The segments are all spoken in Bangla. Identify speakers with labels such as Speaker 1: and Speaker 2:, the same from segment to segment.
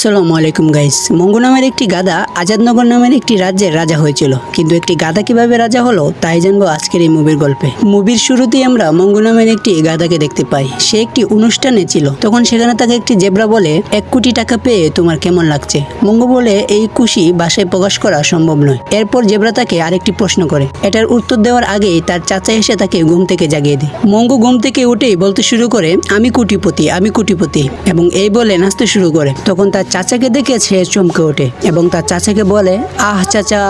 Speaker 1: আসসালামু আলাইকুম গাইস। মঙ্গু নামের একটি গাধা আজাদনগর নামের একটি রাজ্যের রাজা হয়েছিল। কিন্তু একটি গাধা কিভাবে রাজা হলো তাই জানবো আজকের এই মুভির গল্পে। মুভির শুরুতেই আমরা মঙ্গু নামের একটি গাধাকে দেখতে পাই। সে একটি অনুষ্ঠানে ছিল। তখন সেখানে তাকে একটি জেব্রা বলে, 1 কোটি টাকা পেয়ে তোমার কেমন লাগছে? মঙ্গু বলে, এই খুশি ভাষায় প্রকাশ করা সম্ভব নয়। এরপর জেব্রা তাকে আরেকটি প্রশ্ন করে। এটার উত্তর দেওয়ার আগেই তার চাচা এসে তাকে ঘুম থেকে জাগিয়ে দেয়। মঙ্গু ঘুম থেকে উঠেই বলতে শুরু করে, আমি কোটিপতি, আমি কোটিপতি, এবং এই বলে নাচতে শুরু করে। তখন তার চাচাকে দেখে সে চমকে ওঠে এবং তার চাচাকে বলে, আহ চাচা,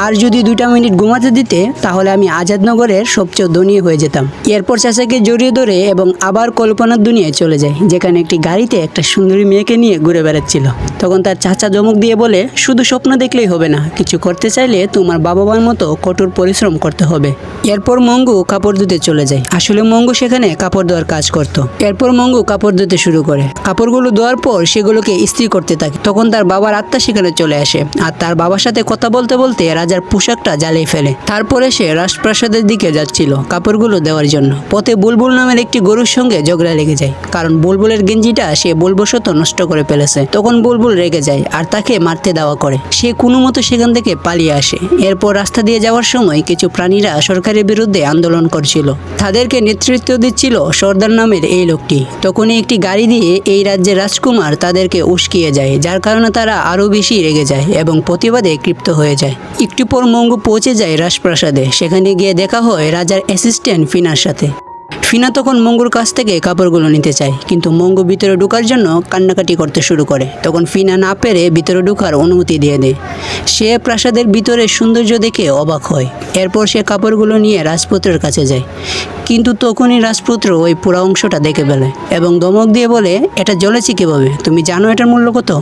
Speaker 1: আর যদি 2টা মিনিট ঘুমাতে দিতে তাহলে আমি আজাদনগরের সবচেয়ে ধনী হয়ে যেতাম। এরপর চাচাকে জড়িয়ে ধরে এবং আবার কল্পনার দুনিয়ায় চলে যায়, যেখানে একটি গাড়িতে একটা সুন্দরী মেয়েকে নিয়ে ঘুরে বেড়াচ্ছিল। তখন তার চাচা ধমক দিয়ে বলে, শুধু স্বপ্ন দেখলেই হবে না, কিছু করতে চাইলে তোমার বাবা মার মতো কঠোর পরিশ্রম করতে হবে। এরপর মঙ্গু কাপড় ধুতে চলে যায়। আসলে মঙ্গু সেখানে কাপড় ধোয়ার কাজ করত। এরপর মঙ্গু কাপড় ধুতে শুরু করে। কাপড়গুলো ধোয়ার পর সেগুলোকে ইস্ত্রি করতে থাকে। তখন তার বাবার আত্মা সেখানে চলে আসে আর তার বাবার সাথে কথা বলতে বলতে রাজার পোশাকটা জ্বালিয়ে ফেলে। তারপরে সে রাজপ্রাসাদের দিকে যাচ্ছিল কাপড়গুলো দেওয়ার জন্য। পথে বুলবুল নামের একটি গরুর সঙ্গে ঝগড়া লেগে যায়, কারণ বুলবুলের গেঞ্জিটা সে ভুলবশত নষ্ট করে ফেলেছে। তখন বুলবুল রেগে যায় আর তাকে মারতে দাওয়া করে। সে কোনো মতো সেখান থেকে পালিয়ে আসে। এরপর রাস্তা দিয়ে যাওয়ার সময় কিছু প্রাণীরা সরকারের বিরুদ্ধে আন্দোলন করছিল। তাদেরকে নেতৃত্ব দিচ্ছিল সর্দার নামের এই লোকটি। তখনই একটি গাড়ি দিয়ে এই রাজ্যের রাজকুমার তাদেরকে উস্কিয়ে যায়, যার কারণে তারা আরো বেশি রেগে যায় এবং প্রতিবাদে ক্ষিপ্ত হয়ে যায়। একটু পর মঙ্গু পৌঁছে যায় রাজপ্রাসাদে। সেখানে গিয়ে দেখা হয় রাজার অ্যাসিস্ট্যান্ট ফিনার সাথে। ফিনা তখন মঙ্গুর কাছ থেকে কাপড়গুলো নিতে চায়, কিন্তু মঙ্গু ভিতরে ঢোকার জন্য কান্নাকাটি করতে শুরু করে। তখন ফিনা না পেরে ভিতরে ঢোকার অনুমতি দিয়ে দেয়। সে প্রাসাদের ভিতরে সৌন্দর্য দেখে অবাক হয়। এরপর সে কাপড়গুলো নিয়ে রাজপুত্রের কাছে যায়, কিন্তু তখনই রাজপুত্র ওই পুরো অংশটা দেখে ফেলে এবং ধমক দিয়ে বলে, এটা জ্বলেছে কিভাবে? তুমি জানো এটার মূল্য কত?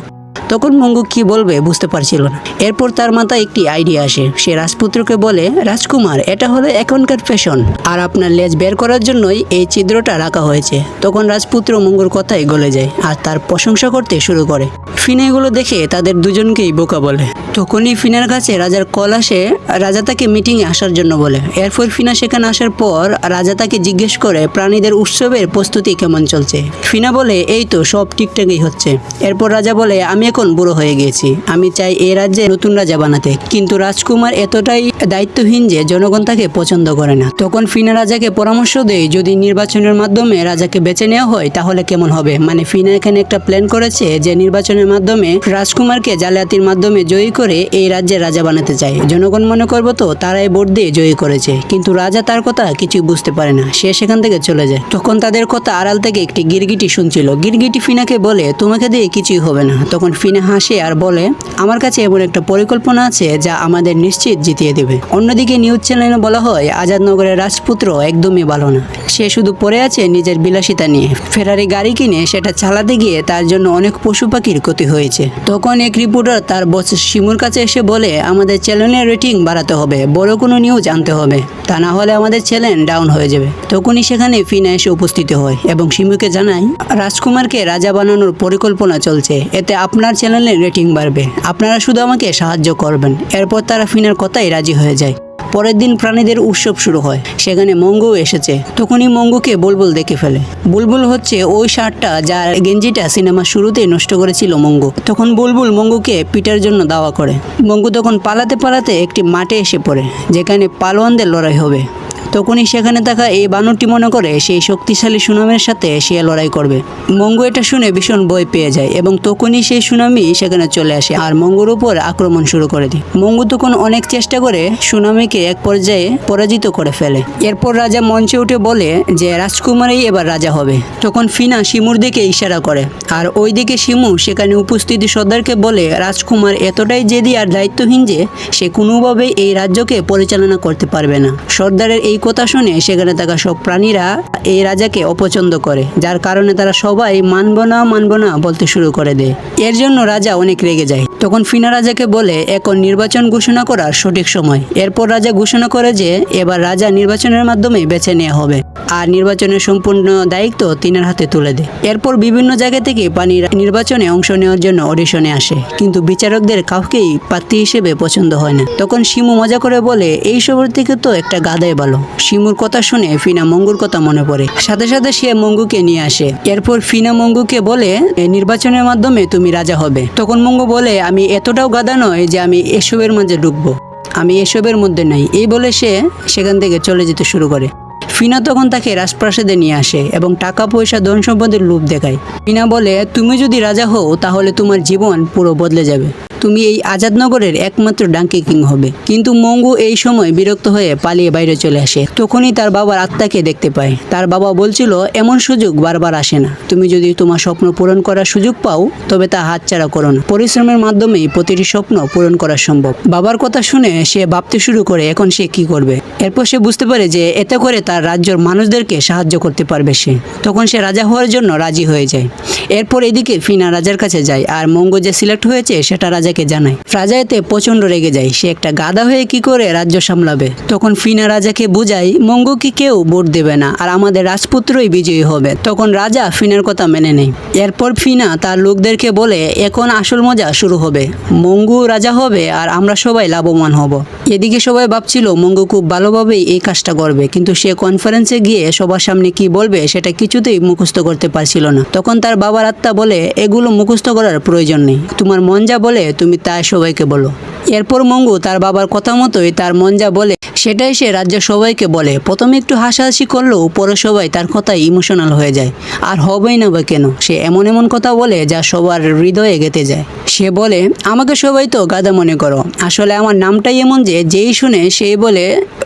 Speaker 1: তখন মঙ্গু কি বলবে বুঝতে পারছিল না। এরপর তার মাথায় একটি আইডিয়া আসে। সে রাজপুত্রকে বলে, রাজকুমার, এটা হলো এখনকার ফ্যাশন, আর আপনার লেজ বের করার জন্যই এই ছিদ্রটা রাখা হয়েছে। তখন রাজপুত্র মঙ্গুর কথায় গলে যায় আর তার প্রশংসা করতে শুরু করে। ফিনা এগুলো দেখে তাদের দুজনকেই বোকা বলে। তখনই ফিনার কাছে রাজার কল আসে। রাজা তাকে মিটিংয়ে আসার জন্য বলে। এরপর ফিনা সেখানে আসার পর রাজা তাকে জিজ্ঞেস করে প্রাণীদের উৎসবের প্রস্তুতি কেমন চলছে। ফিনা বলে, এই তো সব ঠিকঠাকই হচ্ছে। এরপর রাজা বলে, আমি এখন বুড়ো হয়ে গেছি, আমি চাই এই রাজ্যে নতুন রাজা বানাতে, কিন্তু রাজকুমার এতটাই দায়িত্বহীন যে জনগণ তাকে পছন্দ করে না। তখন ফিনা রাজাকে পরামর্শ দেয়, যদি নির্বাচনের মাধ্যমে রাজাকে বেছে নেওয়া হয় তাহলে কেমন হবে। মানে ফিনা এখানে একটা প্ল্যান করেছে যে নির্বাচনের মাধ্যমে রাজকুমারকে জালিয়াতির মাধ্যমে জয়ী করে এই রাজ্যের রাজা বানাতে চায়। জনগণ মনে করবো তো তারাই ভোট দিয়ে জয়ী করেছে, কিন্তু রাজা তার কথা কিছুই বুঝতে পারে না। সে সেখান থেকে চলে যায়। তখন তাদের কথা আড়াল থেকে একটি গিরগিটি শুনছিল। গিরগিটি ফিনাকে বলে, তোমাকে দিয়ে কিছুই হবে না। তখন ফিনা হাসে আর বলে, আমার কাছে এমন একটা পরিকল্পনা আছে যা আমাদের নিশ্চিত জিতিয়ে দেবে। অন্যদিকে নিউজ চ্যানেলে বলা হয় আজাদনগরের রাজপুত্র একদমই ভালো না। সে শুধু পড়ে আছে নিজের বিলাসিতা নিয়ে। ফেরারি গাড়ি কিনে সেটা চালাতে গিয়ে তার জন্য অনেক পশু পাখির ক্ষতি হয়েছে। তখন এক রিপোর্টার তার বস শিমুর কাছে এসে বলে, আমাদের চ্যানেলের রেটিং বাড়াতে হবে, বড় কোনো নিউজ আনতে হবে, তা না হলে আমাদের চ্যানেল ডাউন হয়ে যাবে। তখনই সেখানে ফিনা এসে উপস্থিত হয় এবং শিমুকে জানায় রাজকুমারকে রাজা বানানোর পরিকল্পনা চলছে, এতে আপনার চ্যানেলের রেটিং বাড়বে, আপনারা শুধু আমাকে সাহায্য করবেন। এরপর তারা ফিনার কথাই রাজি হয়ে যায়। পরের দিন প্রাণীদের উৎসব শুরু হয়। সেখানে মঙ্গু এসেছে। তখনই মঙ্গুকে বুলবুল দেখে ফেলে। বুলবুল হচ্ছে ওই শার্টটা যার গেঞ্জিটা সিনেমার শুরুতেই নষ্ট করেছিল মঙ্গু। তখন বুলবুল মঙ্গুকে পিটার জন্য দাওয়া করে। মঙ্গু তখন পালাতে পালাতে একটি মাঠে এসে পড়ে, যেখানে পালোয়ানদের লড়াই হবে। তখনই সেখানে থাকা এই বানরটি মনে করে সেই শক্তিশালী সুনামের সাথে সে লড়াই করবে। মঙ্গু এটা শুনে ভীষণ ভয় পেয়ে যায় এবং তখনই সেই সুনামি সেখানে চলে আসে আর মঙ্গুর উপর আক্রমণ শুরু করে দেয়। মঙ্গু তখন অনেক চেষ্টা করে সুনামিকে এক পর্যায়ে পরাজিত করে ফেলে। এরপর রাজা মঞ্চে উঠে বলে যে রাজকুমারই এবার রাজা হবে। তখন ফিনা শিমুর দিকে ইশারা করে আর ওইদিকে শিমু সেখানে উপস্থিত সর্দারকে বলে, রাজকুমার এতটাই জেদি আর দায়িত্বহীন যে সে কোনোভাবেই এই রাজ্যকে পরিচালনা করতে পারবে না। সর্দারের এই কথা শুনে সেখানে থাকা সব প্রাণীরা এই রাজাকে অপছন্দ করে, যার কারণে তারা সবাই মানব না বলতে শুরু করে দেয়। এর জন্য রাজা অনেক রেগে যায়। তখন ফিনা রাজাকে বলে, এখন নির্বাচন ঘোষণা করার সঠিক সময়। এরপর রাজা ঘোষণা করে যে এবার রাজা নির্বাচনের মাধ্যমে বেছে নেওয়া হবে আর নির্বাচনের সম্পূর্ণ দায়িত্ব তিনার হাতে তুলে দেয়। এরপর বিভিন্ন জায়গা থেকে প্রাণীরা নির্বাচনে অংশ নেওয়ার জন্য অডিশনে আসে, কিন্তু বিচারকদের কাউকেই প্রার্থী হিসেবে পছন্দ হয় না। তখন শিমু মজা করে বলে, এই সবার থেকে তো একটা গাধাই ভালো, শিমুর কথা শুনে ফিনা মঙ্গুর কথা মনে পড়ে। সাথে সাথে সে মঙ্গুকে নিয়ে আসে। এরপর ফিনা মঙ্গুকে বলে, নির্বাচনের মাধ্যমে তুমি রাজা হবে। তখন মঙ্গু বলে, আমি এতটাও গাধা নয় যে আমি এসবের মাঝে ঢুকবো, আমি এসবের মধ্যে নাই। এই বলে সে সেখান থেকে চলে যেতে শুরু করে। ফিনা তখন তাকে রাজপ্রাসাদে নিয়ে আসে এবং টাকা পয়সা ধন সম্পদের লোভ দেখায়। ফিনা বলে, তুমি যদি রাজা হও তাহলে তোমার জীবন পুরো বদলে যাবে, তুমি এই আজাদনগরের একমাত্র ডাঙ্কি কিং হবে। কিন্তু মঙ্গু এই সময় বিরক্ত হয়ে পালিয়ে বাইরে চলে আসে। তখনই তার বাবার আত্মাকে দেখতে পায়। তার বাবা বলছিল, এমন সুযোগ বারবার আসে না, তুমি যদি তোমার স্বপ্ন পূরণ করার সুযোগ পাও তবে তা হাতছাড়া করো না, পরিশ্রমের মাধ্যমেই প্রতিটি স্বপ্ন পূরণ করা সম্ভব। বাবার কথা শুনে সে ভাবতে শুরু করে এখন সে কি করবে। এরপর সে বুঝতে পারে যে এতে করে তার রাজ্যের মানুষদেরকে সাহায্য করতে পারবে সে। তখন সে রাজা হওয়ার জন্য রাজি হয়ে যায়। এরপর এদিকে ফিনা রাজার কাছে যায় আর মঙ্গু যে সিলেক্ট হয়েছে সেটা রাজাকে জানায়। রাজা এতে প্রচন্ড রেগে যায়, সে একটা গাধা হয়ে কি করে রাজ্য সামলাবে। তখন ফিনা রাজাকে বুঝায় মঙ্গুকে কেউ ভোট দেবে না আর আমাদের রাজপুত্রই বিজয়ী হবে। তখন রাজা ফিনার কথা মেনে নেয়। এরপর ফিনা তার লোকদেরকে বলে, এখন আসল মজা শুরু হবে, মঙ্গু রাজা হবে আর আমরা সবাই লাভবান হব। এদিকে সবাই ভাবছিল মঙ্গু খুব ভালোভাবেই এই কাজটা করবে, কিন্তু সে কনফারেন্সে গিয়ে সবার সামনে কি বলবে সেটা কিছুতেই মুখস্থ করতে পারছিল না। তখন তার বাবার আত্মা বলে, এগুলো মুখস্থ করার প্রয়োজন নেই, তোমার মন যা বলে তুমি তাই সবাইকে বলো। এরপর মঙ্গু তার বাবার কথা মতোই তার মন যা বলে সেটাই সে রাজ্যের সবাইকে বলে। প্রথমে একটু হাসাহাসি করলেও পরে সবাই তার কথায় ইমোশনাল হয়ে যায়। আর হবেই না বা কেন, সে এমন এমন কথা বলে যা সবার হৃদয়ে গেঁথে যায়। সে বলে, আমাকে সবাই তো গাধা মনে করো, আসলে আমার নামটাই এমন যে যেই শুনে সেই বলে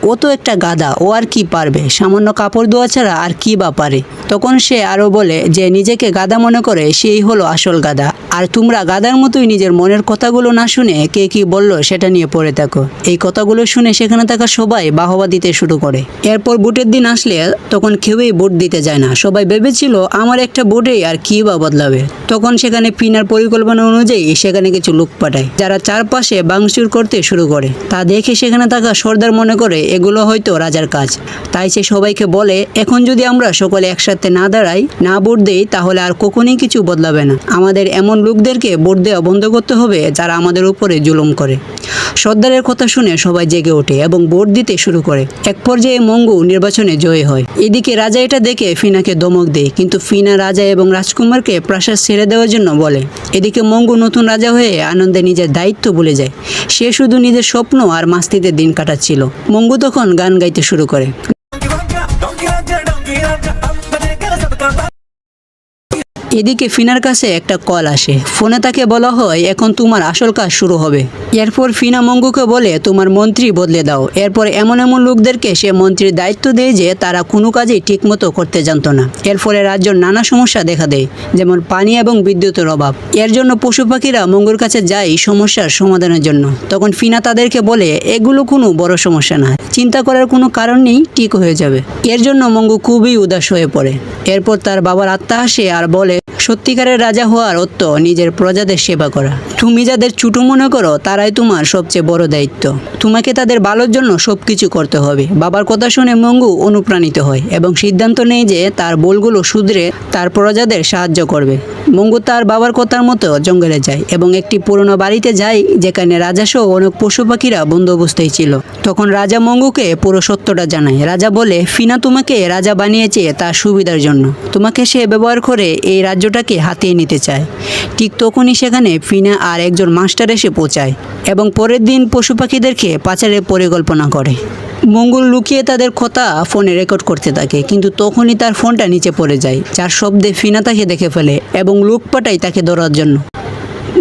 Speaker 1: ও তো একটা গাধা, ও আর কি পারবে, সামান্য কাপড় ধোয়া ছাড়া আর কি বা পারে। তখন সে আরও বলে যে নিজেকে গাধা মনে করে সেই হলো আসল গাধা, আর তোমরা গাধার মতোই নিজের মনের কথাগুলো না শুনে কে কি বললো সেটা নিয়ে পড়ে থাকো। এই কথাগুলো শুনে সেখানে থাকা সবাই বাহবা দিতে শুরু করে। এরপর ভোটের দিন আসলে তখন কেউই ভোট দিতে যায় না। সবাই ভেবেছিল আমার একটা ভোটেই আর কি বা বদলাবে। তখন সেখানে ফিনার পরিকল্পনা অনুযায়ী সেখানে কিছু লোক পাঠায় যারা চারপাশে ভাঙচুর করতে শুরু করে। তা দেখে সেখানে থাকা সর্দার মনে করে এগুলো হয়তো রাজার কাজ। তাই সে সবাইকে বলে, এখন যদি আমরা সকলে একসাথে না দাঁড়াই, না ভোট দেই, তাহলে আর কখনোই কিছু বদলাবে না। আমাদের এমন লোকদেরকে ভোট দেওয়া বন্ধ করতে হবে যারা আমাদের উপরে জুলুম করে। সর্দারের কথা শুনে সবাই জেগে ওঠে এবং ভোট দিতে শুরু করে। এক পর্যায়ে মঙ্গু নির্বাচনে জয়ী হয়। এদিকে রাজা এটা দেখে ফিনাকে ধমক দেয়, কিন্তু ফিনা রাজা এবং রাজকুমারকে প্রাসাদ ছেড়ে দেওয়ার জন্য বলে। এদিকে মঙ্গু নতুন রাজা হয়ে আনন্দে নিজের দায়িত্ব ভুলে যায়। সে শুধু নিজের স্বপ্ন আর মাস্তিতে দিন কাটাচ্ছিল। মঙ্গু তখন গান গাইতে শুরু করে। এদিকে ফিনার কাছে একটা কল আসে। ফোনে তাকে বলা হয় এখন তোমার আসল কাজ শুরু হবে। এরপর ফিনা মঙ্গুকে বলে তোমার মন্ত্রী বদলে দাও। এরপর এমন এমন লোকদেরকে সে মন্ত্রীর দায়িত্ব দেয় যে তারা কোনো কাজই ঠিকমতো করতে জানতো না। এর ফলে রাজ্যের নানা সমস্যা দেখা দেয়, যেমন পানি এবং বিদ্যুতের অভাব। এর জন্য পশু পাখিরা মঙ্গুর কাছে যায় সমস্যার সমাধানের জন্য। তখন ফিনা তাদেরকে বলে এগুলো কোনো বড় সমস্যা না, চিন্তা করার কোনো কারণ নেই, ঠিক হয়ে যাবে। এর জন্য মঙ্গু খুবই উদাস হয়ে পড়ে। এরপর তার বাবার আত্মা আসে আর বলে সত্যিকারের রাজা হওয়ার অর্থ নিজের প্রজাদের সেবা করা। তুমি যাদের ছোট মনে করো তারাই তোমার সবচেয়ে বড় দায়িত্ব। তোমাকে তাদের ভালোর জন্য সবকিছু করতে হবে। বাবার কথা শুনে মঙ্গু অনুপ্রাণিত হয় এবং সিদ্ধান্ত নেয় যে তার ভুলগুলো শুধরে তার প্রজাদের সাহায্য করবে। মঙ্গু তার বাবার কথার মতো জঙ্গলে যায় এবং একটি পুরনো বাড়িতে যায় যেখানে রাজাসহ অনেক পশু পাখিরা বন্ধু অবস্থায় ছিল। তখন রাজা মঙ্গুকে পুরো সত্যটা জানায়। রাজা বলে ফিনা তোমাকে রাজা বানিয়েছে তার সুবিধার জন্য, তোমাকে সে ব্যবহার করে এই রাজ্যটাকে হাতিয়ে নিতে চায়। ঠিক তখনই সেখানে ফিনা আর একজন মাস্টার এসে পৌঁছায় এবং পরের দিন পশু পাখিদেরকে পাচারের পরিকল্পনা করে। মঙ্গল লুকিয়ে তাদের কথা ফোনে রেকর্ড করতে থাকে, কিন্তু তখনই তার ফোনটা নিচে পড়ে যায়, যার শব্দে ফিনা তাকে দেখে ফেলে এবং লোক পাঠায় তাকে ধরার জন্য।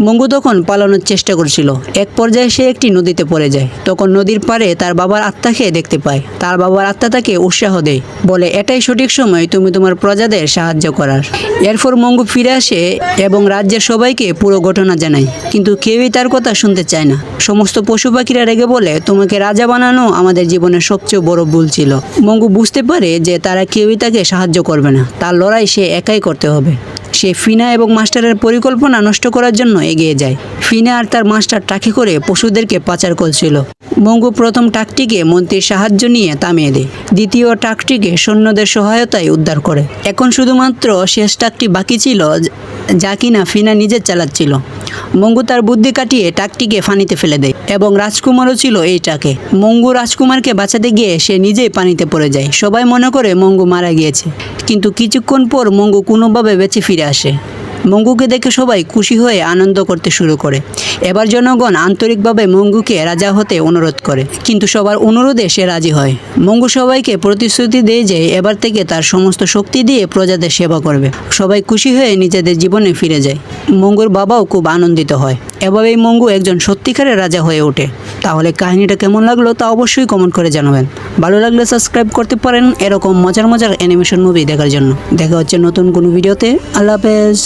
Speaker 1: মঙ্গু তখন পালানোর চেষ্টা করছিল। এক পর্যায়ে সে একটি নদীতে পড়ে যায়। তখন নদীর পাড়ে তার বাবার আত্মাকে দেখতে পায়। তার বাবার আত্মা তাকে উৎসাহ দেয়, বলে এটাই সঠিক সময় তুমি তোমার প্রজাদের সাহায্য করার। এরপর মঙ্গু ফিরে আসে এবং রাজ্যের সবাইকে পুরো ঘটনা জানায়, কিন্তু কেউই তার কথা শুনতে চায় না। সমস্ত পশু পাখিরা রেগে বলে তোমাকে রাজা বানানো আমাদের জীবনের সবচেয়ে বড় ভুল ছিল। মঙ্গু বুঝতে পারে যে তারা কেউই তাকে সাহায্য করবে না, তার লড়াই সে একাই করতে হবে। সে ফিনা এবং মাস্টারের পরিকল্পনা নষ্ট করার জন্য এগিয়ে যায়। ফিনা আর তার মাস্টার ট্রাকে করে পশুদেরকে পাচার করছিল। মঙ্গু প্রথম ট্রাকটিকে মন্ত্রীর সাহায্য নিয়ে থামিয়ে দেয়। দ্বিতীয় ট্রাকটিকে সৈন্যদের সহায়তায় উদ্ধার করে। এখন শুধুমাত্র শেষ ট্রাকটি বাকি ছিল, যা কিনা ফিনা নিজে চালাচ্ছিল। মঙ্গু তার বুদ্ধি কাটিয়ে ট্রাকটিকে পানিতে ফেলে দেয় এবং রাজকুমারও ছিল এই ট্রাকে। মঙ্গু রাজকুমারকে বাঁচাতে গিয়ে সে নিজেই পানিতে পড়ে যায়। সবাই মনে করে মঙ্গু মারা গিয়েছে, কিন্তু কিছুক্ষণ পর মঙ্গু কোনোভাবে বেঁচে ফিরে আসে। মঙ্গুকে দেখে সবাই খুশি হয়ে আনন্দ করতে শুরু করে। এবার জনগণ আন্তরিকভাবে মঙ্গুকে রাজা হতে অনুরোধ করে, কিন্তু সবার অনুরোধে সে রাজি হয়। মঙ্গু সবাইকে প্রতিশ্রুতি দেয় যে এবার থেকে তার সমস্ত শক্তি দিয়ে প্রজাদের সেবা করবে। সবাই খুশি হয়ে নিজেদের জীবনে ফিরে যায়। মঙ্গুর বাবাও খুব আনন্দিত হয়। এভাবেই মঙ্গু একজন সত্যিকারের রাজা হয়ে ওঠে। তাহলে কাহিনীটা কেমন লাগলো তা অবশ্যই কমেন্ট করে জানাবেন। ভালো লাগলে সাবস্ক্রাইব করতে পারেন এরকম মজার মজার অ্যানিমেশন মুভি দেখার জন্য। দেখা হচ্ছে নতুন কোনো ভিডিওতে। আল্লাহ হাফেজ।